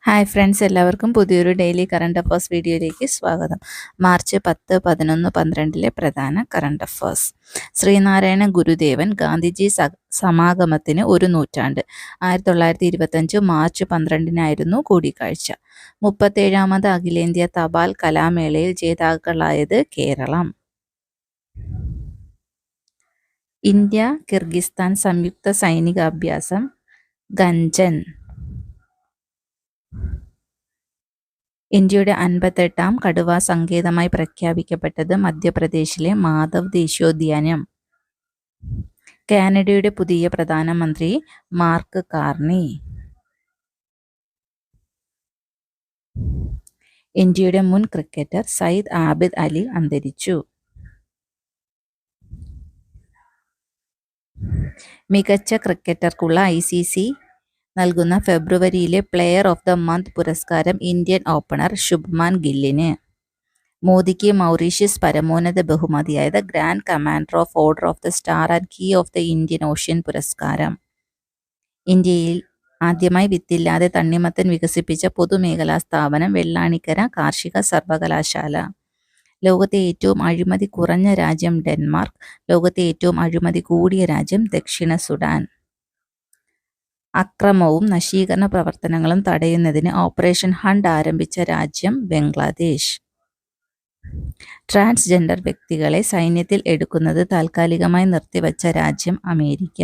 Hi friends, എല്ലാവർക്കും പുതിയൊരു daily current affairs വീഡിയോയിലേക്ക് സ്വാഗതം. മാർച്ച് 10, 11, 12 പ്രധാന കറണ്ട് അഫേഴ്സ്. ശ്രീനാരായണ ഗുരുദേവൻ ഗാന്ധിജി സമാഗമത്തിന് ഒരു നൂറ്റാണ്ട്. 1925 മാർച്ച് 12 കൂടിക്കാഴ്ച. 37ാമത് അഖിലേന്ത്യാ തപാൽ കലാമേളയിൽ ജേതാക്കളായത് കേരളം. ഇന്ത്യ കിർഗിസ്ഥാൻ സംയുക്ത സൈനിക അഭ്യാസം ഗഞ്ചൻ. ഇന്ത്യയുടെ 58ാം കടുവാ സങ്കേതമായി പ്രഖ്യാപിക്കപ്പെട്ടത് മധ്യപ്രദേശിലെ മാധവ് ദേശീയോദ്യാനം. കാനഡയുടെ പുതിയ പ്രധാനമന്ത്രി മാർക്ക് കാർണി. ഇന്ത്യയുടെ മുൻ ക്രിക്കറ്റർ സയ്യിദ് ആബിദ് അലി അന്തരിച്ചു. മികച്ച ക്രിക്കറ്റർക്കുള്ള ICC നൽകുന്ന ഫെബ്രുവരിയിലെ പ്ലെയർ ഓഫ് ദ മന്ത് പുരസ്കാരം ഇന്ത്യൻ ഓപ്പണർ ശുഭ്മാൻ ഗില്ലിന്. മോദിക്ക് മൗറീഷ്യസ് പരമോന്നത ബഹുമതിയായത് grand commander of order of the star and key of the Indian Ocean പുരസ്കാരം. ഇന്ത്യയിൽ ആദ്യമായി വിത്തില്ലാതെ തണ്ണിമത്തൻ വികസിപ്പിച്ച പൊതുമേഖലാ സ്ഥാപനം വെള്ളാണിക്കര കാർഷിക സർവകലാശാല. ലോകത്തെ ഏറ്റവും അഴിമതി കുറഞ്ഞ രാജ്യം ഡെൻമാർക്ക്. ലോകത്തെ ഏറ്റവും അഴിമതി കൂടിയ രാജ്യം ദക്ഷിണ സുഡാൻ. അക്രമവും നശീകരണ പ്രവർത്തനങ്ങളും തടയുന്നതിന് ഓപ്പറേഷൻ ഹണ്ട് ആരംഭിച്ച രാജ്യം ബംഗ്ലാദേശ്. ട്രാൻസ്ജെൻഡർ വ്യക്തികളെ സൈന്യത്തിൽ എടുക്കുന്നത് താൽക്കാലികമായി നിർത്തിവച്ച രാജ്യം അമേരിക്ക.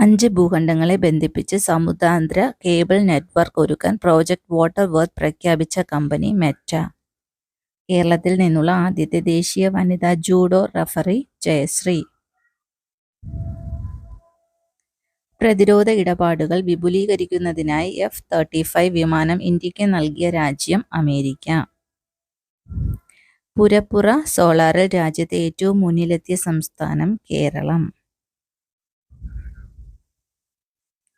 5 ഭൂഖണ്ഡങ്ങളെ ബന്ധിപ്പിച്ച് സമുദ്രാന്തര കേബിൾ നെറ്റ്വർക്ക് ഒരുക്കാൻ പ്രോജക്ട് വാട്ടർ വർത്ത് പ്രഖ്യാപിച്ച കമ്പനി മെറ്റ. കേരളത്തിൽ നിന്നുള്ള ആദ്യത്തെ ദേശീയ വനിതാ ജൂഡോ റഫറി ജയശ്രീ. പ്രതിരോധ ഇടപാടുകൾ വിപുലീകരിക്കുന്നതിനായി F-35 വിമാനം ഇന്ത്യക്ക് നൽകിയ രാജ്യം അമേരിക്ക. പുരപ്പുറ സോളാറിൽ രാജ്യത്തെ ഏറ്റവും മുന്നിലെത്തിയ സംസ്ഥാനം കേരളം.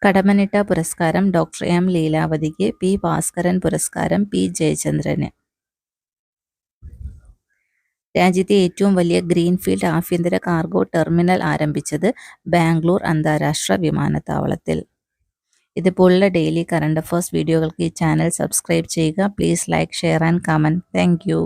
കടമ്മനിട്ട പുരസ്കാരം ഡോക്ടർ M ലീലാവതിക്ക്. P ഭാസ്കരൻ പുരസ്കാരം P ജയചന്ദ്രന്. രാജ്യത്തെ ഏറ്റവും വലിയ ഗ്രീൻഫീൽഡ് ആഭ്യന്തര കാർഗോ ടെർമിനൽ ആരംഭിച്ചത് ബാംഗ്ലൂർ അന്താരാഷ്ട്ര വിമാനത്താവളത്തിൽ. ഇതുപോലുള്ള ഡെയിലി കറണ്ട് അഫേഴ്സ് വീഡിയോകൾക്ക് ഈ ചാനൽ സബ്സ്ക്രൈബ് ചെയ്യുക. Please like, share and comment. Thank you.